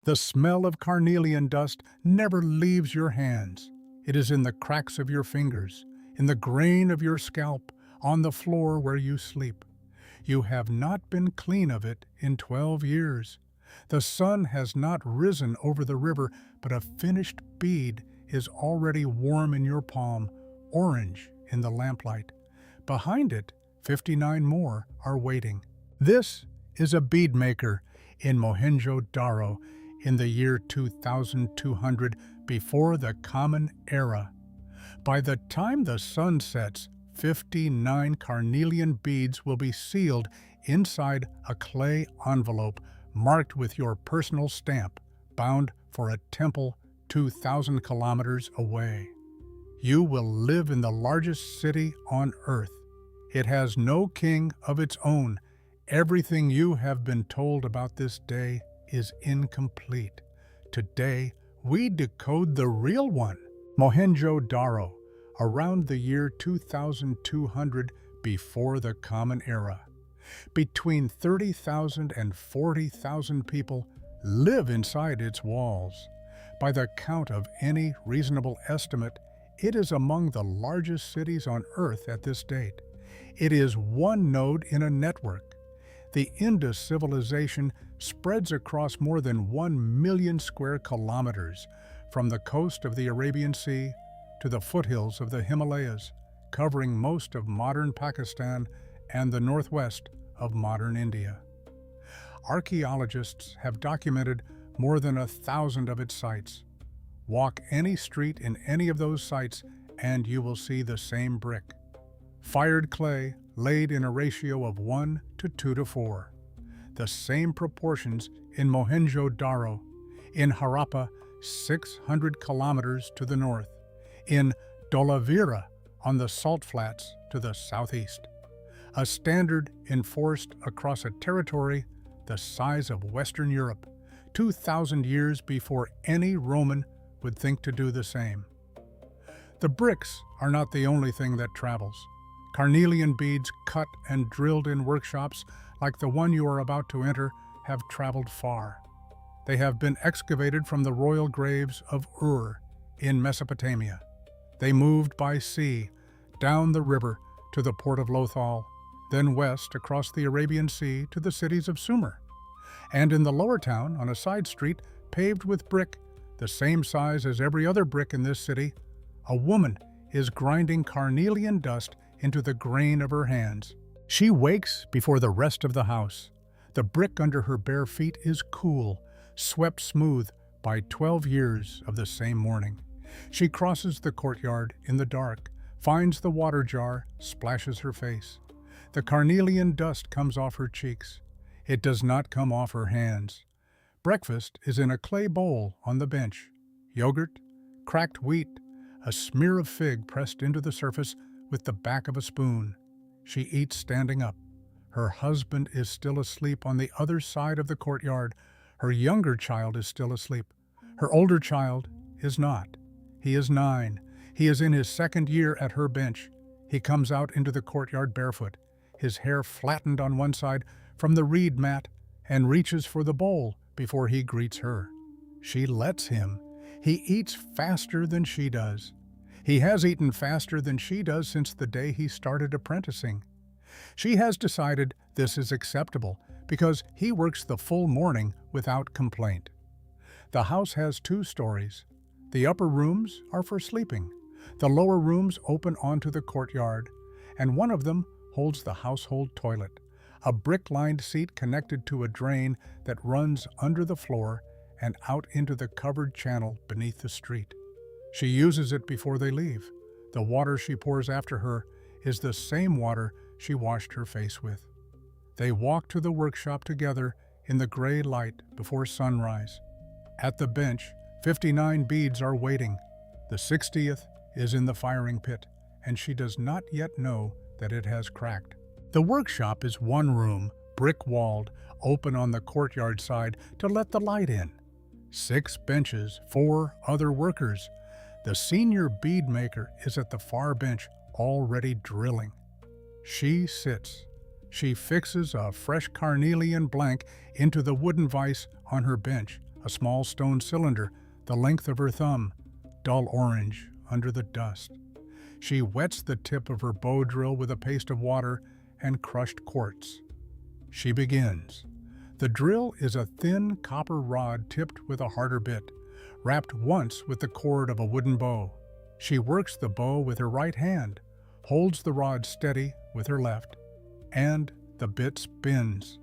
The smell of carnelian dust never leaves your hands. It is in the cracks of your fingers, in the grain of your scalp, on the floor where you sleep. You have not been clean of it in 12 years. The sun has not risen over the river, but a finished bead is already warm in your palm, orange in the lamplight. Behind it, 59 more are waiting. This is a bead maker in Mohenjo-Daro in the year 2200 before the Common Era. By the time the sun sets, 59 carnelian beads will be sealed inside a clay envelope marked with your personal stamp, bound for a temple 2,000 kilometers away. You will live in the largest city on earth. It has no king of its own. Everything you have been told about this day is incomplete. Today, we decode the real one. Mohenjo-Daro, around the year 2200 before the Common Era. Between 30,000 and 40,000 people live inside its walls. By the count of any reasonable estimate, it is among the largest cities on Earth at this date. It is one node in a network. The Indus civilization spreads across more than 1 million square kilometers, from the coast of the Arabian Sea to the foothills of the Himalayas, covering most of modern Pakistan and the northwest of modern India. Archaeologists have documented more than 1,000 of its sites. Walk any street in any of those sites and you will see the same brick. Fired clay laid in a ratio of 1 to 2 to 4. The same proportions in Mohenjo-Daro, in Harappa, 600 kilometers to the north, in Dolavira on the salt flats to the southeast. A standard enforced across a territory the size of Western Europe, 2,000 years before any Roman would think to do the same. The bricks are not the only thing that travels. Carnelian beads cut and drilled in workshops like the one you are about to enter have traveled far. They have been excavated from the royal graves of Ur in Mesopotamia. They moved by sea, down the river to the port of Lothal, then west across the Arabian Sea to the cities of Sumer. And in the lower town, on a side street paved with brick, the same size as every other brick in this city, a woman is grinding carnelian dust into the grain of her hands. She wakes before the rest of the house. The brick under her bare feet is cool, swept smooth by 12 years of the same morning. She crosses the courtyard in the dark, finds the water jar, splashes her face. The carnelian dust comes off her cheeks. It does not come off her hands. Breakfast is in a clay bowl on the bench. Yogurt, cracked wheat, a smear of fig pressed into the surface with the back of a spoon. She eats standing up. Her husband is still asleep on the other side of the courtyard. Her younger child is still asleep. Her older child is not. He is 9. He is in his second year at her bench. He comes out into the courtyard barefoot, his hair flattened on one side from the reed mat, and reaches for the bowl before he greets her. She lets him. He eats faster than she does. He has eaten faster than she does since the day he started apprenticing. She has decided this is acceptable because he works the full morning without complaint. The house has 2 stories. The upper rooms are for sleeping. The lower rooms open onto the courtyard, and one of them holds the household toilet, a brick-lined seat connected to a drain that runs under the floor and out into the covered channel beneath the street. She uses it before they leave. The water she pours after her is the same water she washed her face with. They walk to the workshop together in the gray light before sunrise. At the bench, 59 beads are waiting. The 60th is in the firing pit, and she does not yet know that it has cracked. The workshop is one room, brick-walled, open on the courtyard side to let the light in. 6 benches, 4 other workers. The senior bead maker is at the far bench, already drilling. She sits. She fixes a fresh carnelian blank into the wooden vise on her bench, a small stone cylinder the length of her thumb, dull orange under the dust. She wets the tip of her bow drill with a paste of water and crushed quartz. She begins. The drill is a thin copper rod tipped with a harder bit, wrapped once with the cord of a wooden bow. She works the bow with her right hand, holds the rod steady with her left, and the bit spins.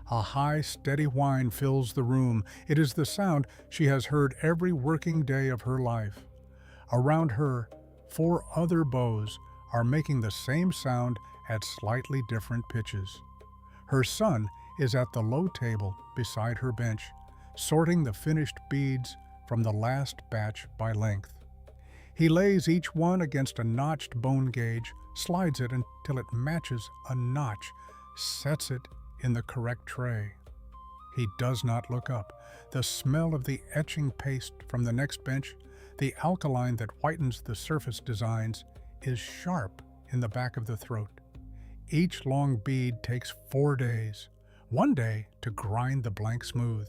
A high, steady whine fills the room. It is the sound she has heard every working day of her life. Around her, 4 other bows are making the same sound at slightly different pitches. Her son is at the low table beside her bench, sorting the finished beads from the last batch by length. He lays each one against a notched bone gauge, slides it until it matches a notch, sets it in the correct tray. He does not look up. The smell of the etching paste from the next bench, the alkaline that whitens the surface designs, is sharp in the back of the throat. Each long bead takes 4 days. 1 day to grind the blank smooth.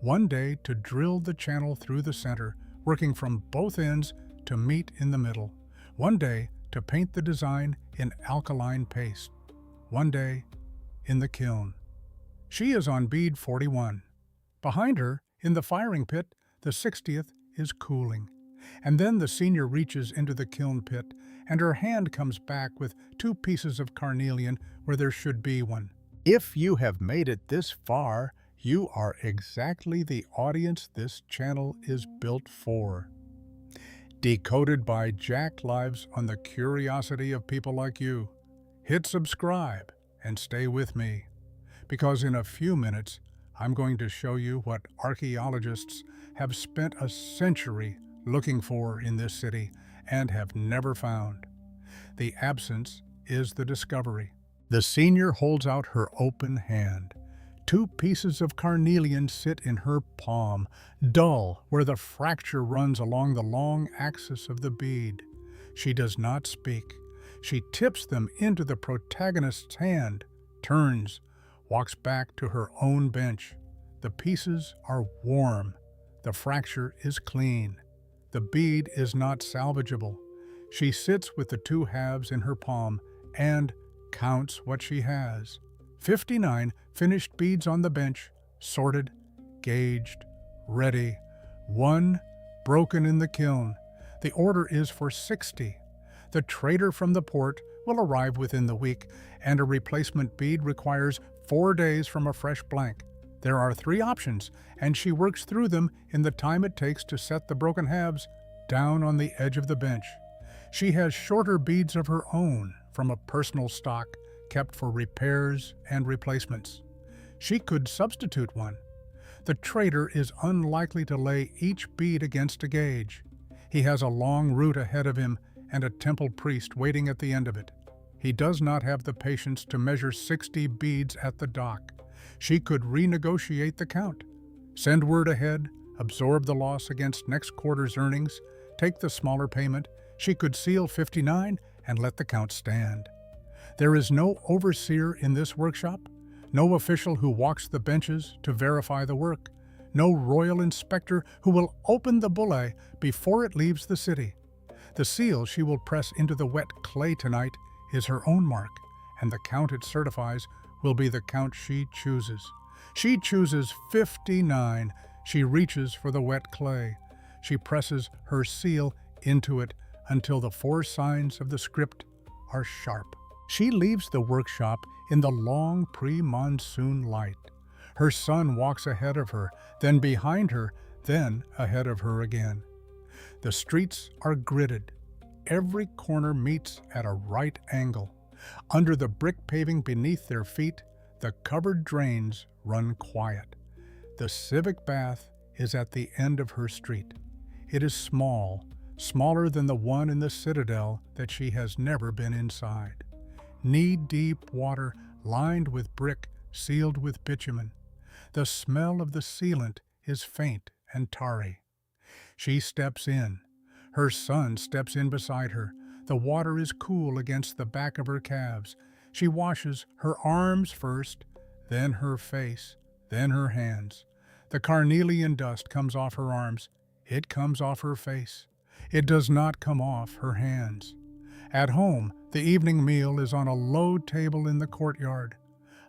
1 day to drill the channel through the center, working from both ends to meet in the middle. 1 day to paint the design in alkaline paste. 1 day in the kiln. She is on bead 41. Behind her, in the firing pit, the 60th is cooling. And then the senior reaches into the kiln pit, and her hand comes back with 2 pieces of carnelian where there should be one. If you have made it this far, you are exactly the audience this channel is built for. Decoded by Jack lives on the curiosity of people like you. Hit subscribe and stay with me, because in a few minutes I'm going to show you what archaeologists have spent a century looking for in this city and have never found. The absence is the discovery. The senior holds out her open hand. 2 pieces of carnelian sit in her palm, dull where the fracture runs along the long axis of the bead. She does not speak. She tips them into the protagonist's hand, turns, walks back to her own bench. The pieces are warm. The fracture is clean. The bead is not salvageable. She sits with the 2 halves in her palm and counts what she has. 59 finished beads on the bench, sorted, gauged, ready. 1 broken in the kiln. The order is for 60. The trader from the port will arrive within the week, and a replacement bead requires 4 days from a fresh blank. There are 3 options, and she works through them in the time it takes to set the broken halves down on the edge of the bench. She has shorter beads of her own from a personal stock kept for repairs and replacements. She could substitute one. The trader is unlikely to lay each bead against a gauge. He has a long route ahead of him and a temple priest waiting at the end of it. He does not have the patience to measure 60 beads at the dock. She could renegotiate the count, send word ahead, absorb the loss against next quarter's earnings, take the smaller payment. She could seal 59 and let the count stand. There is no overseer in this workshop, no official who walks the benches to verify the work, no royal inspector who will open the bulle before it leaves the city. The seal she will press into the wet clay tonight is her own mark, and the count it certifies will be the count she chooses. She chooses 59. She reaches for the wet clay. She presses her seal into it until the 4 signs of the script are sharp. She leaves the workshop in the long pre-monsoon light. Her son walks ahead of her, then behind her, then ahead of her again. The streets are gridded. Every corner meets at a right angle. Under the brick paving beneath their feet, the covered drains run quiet. The civic bath is at the end of her street. It is small, smaller than the one in the citadel that she has never been inside. Knee-deep water lined with brick, sealed with bitumen. The smell of the sealant is faint and tarry. She steps in. Her son steps in beside her. The water is cool against the back of her calves. She washes her arms first, then her face, then her hands. The carnelian dust comes off her arms. It comes off her face. It does not come off her hands. At home, the evening meal is on a low table in the courtyard.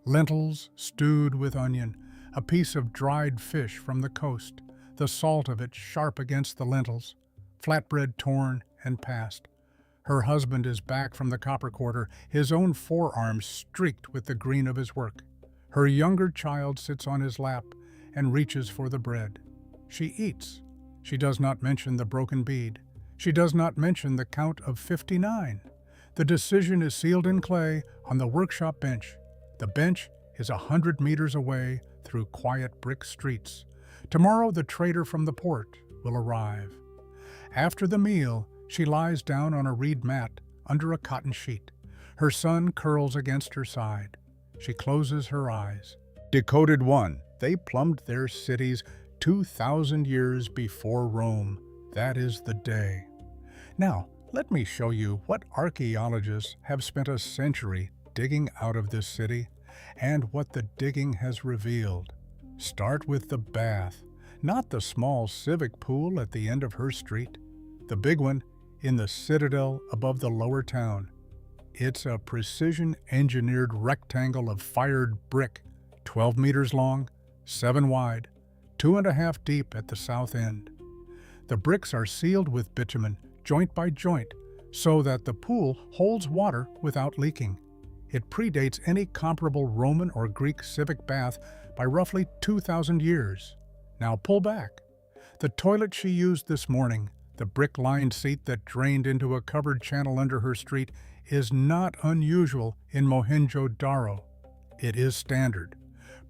Lentils stewed with onion, a piece of dried fish from the coast, the salt of it sharp against the lentils, flatbread torn and passed. Her husband is back from the copper quarter, his own forearms streaked with the green of his work. Her younger child sits on his lap and reaches for the bread. She eats. She does not mention the broken bead. She does not mention the count of 59. The decision is sealed in clay on the workshop bench. The bench is 100 meters away through quiet brick streets. Tomorrow the trader from the port will arrive. After the meal, she lies down on a reed mat under a cotton sheet. Her son curls against her side. She closes her eyes. Decoded 1. They plumbed their cities 2,000 years before Rome. That is the day. Now, let me show you what archaeologists have spent a century digging out of this city and what the digging has revealed. Start with the bath, not the small civic pool at the end of her street, the big one in the citadel above the lower town. It's a precision-engineered rectangle of fired brick, 12 meters long, 7 wide, 2.5 deep at the south end. The bricks are sealed with bitumen, joint by joint, so that the pool holds water without leaking. It predates any comparable Roman or Greek civic bath by roughly 2,000 years. Now pull back. The toilet she used this morning, the brick-lined seat that drained into a covered channel under her street, is not unusual in Mohenjo-Daro. It is standard.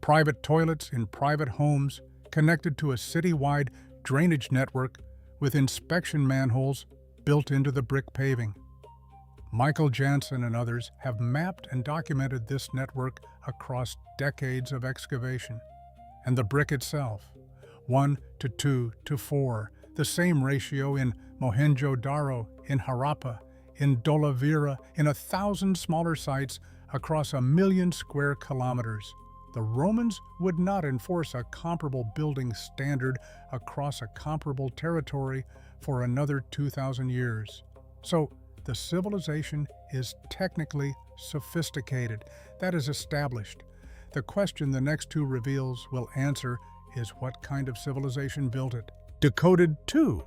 Private toilets in private homes connected to a city-wide drainage network with inspection manholes built into the brick paving. Michael Jansen and others have mapped and documented this network across decades of excavation. And the brick itself, 1 to 2 to 4, the same ratio in Mohenjo-Daro, in Harappan, in Dolavira, in 1,000 smaller sites across 1,000,000 square kilometers. The Romans would not enforce a comparable building standard across a comparable territory for another 2,000 years. So the civilization is technically sophisticated. That is established. The question the next two reveals will answer is what kind of civilization built it. Decoded 2.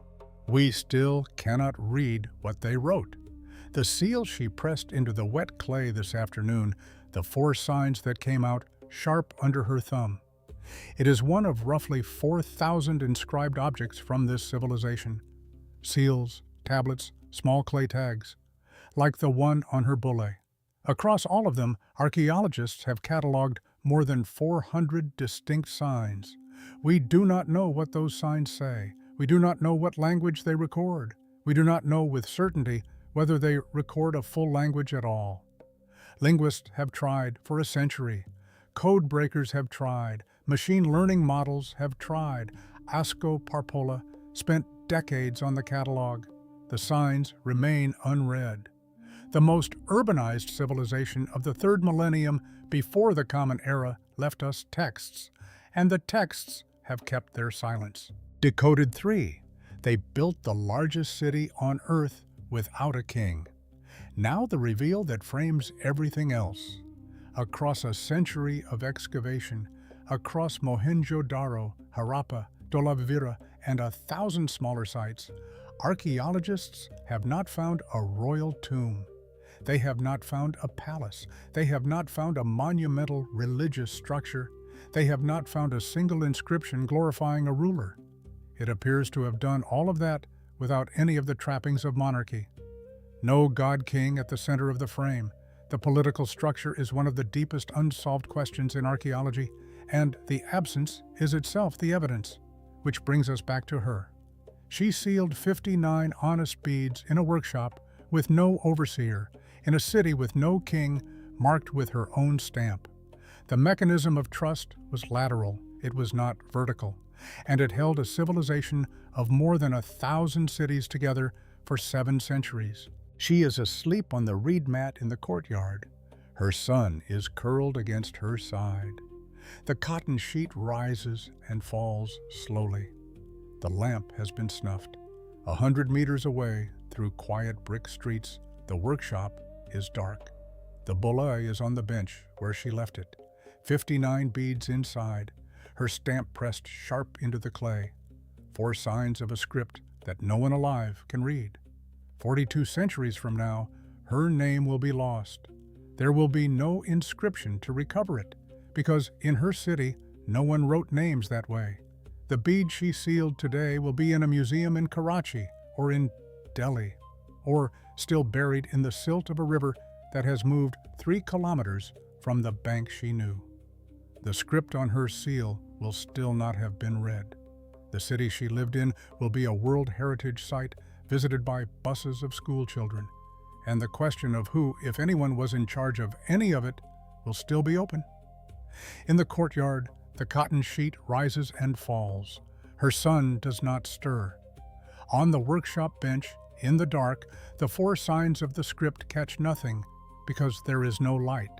We still cannot read what they wrote. The seal she pressed into the wet clay this afternoon, the 4 signs that came out sharp under her thumb. It is one of roughly 4,000 inscribed objects from this civilization. Seals, tablets, small clay tags, like the one on her bulle. Across all of them, archaeologists have cataloged more than 400 distinct signs. We do not know what those signs say. We do not know what language they record. We do not know with certainty whether they record a full language at all. Linguists have tried for a century. Code breakers have tried. Machine learning models have tried. Asko Parpola spent decades on the catalog. The signs remain unread. The most urbanized civilization of the 3rd millennium before the Common Era left us texts, and the texts have kept their silence. Decoded 3. They built the largest city on Earth without a king. Now the reveal that frames everything else. Across a century of excavation, across Mohenjo-Daro, Harappan, Dolavira, and 1,000 smaller sites, archaeologists have not found a royal tomb. They have not found a palace. They have not found a monumental religious structure. They have not found a single inscription glorifying a ruler. It appears to have done all of that without any of the trappings of monarchy. No god-king at the center of the frame. The political structure is one of the deepest unsolved questions in archaeology, and the absence is itself the evidence, which brings us back to her. She sealed 59 honest beads in a workshop with no overseer, in a city with no king, marked with her own stamp. The mechanism of trust was lateral, it was not vertical, and it held a civilization of more than 1,000 cities together for 7 centuries. She is asleep on the reed mat in the courtyard. Her son is curled against her side. The cotton sheet rises and falls slowly. The lamp has been snuffed. 100 meters away, through quiet brick streets, the workshop is dark. The bulla is on the bench where she left it. 59 beads inside, her stamp pressed sharp into the clay. 4 signs of a script that no one alive can read. 42 centuries from now, her name will be lost. There will be no inscription to recover it, because in her city, no one wrote names that way. The bead she sealed today will be in a museum in Karachi or in Delhi, or still buried in the silt of a river that has moved 3 kilometers from the bank she knew. The script on her seal will still not have been read. The city she lived in will be a World Heritage Site visited by buses of school children, and the question of who, if anyone, was in charge of any of it will still be open. In the courtyard, the cotton sheet rises and falls. Her son does not stir. On the workshop bench, in the dark, the 4 signs of the script catch nothing because there is no light.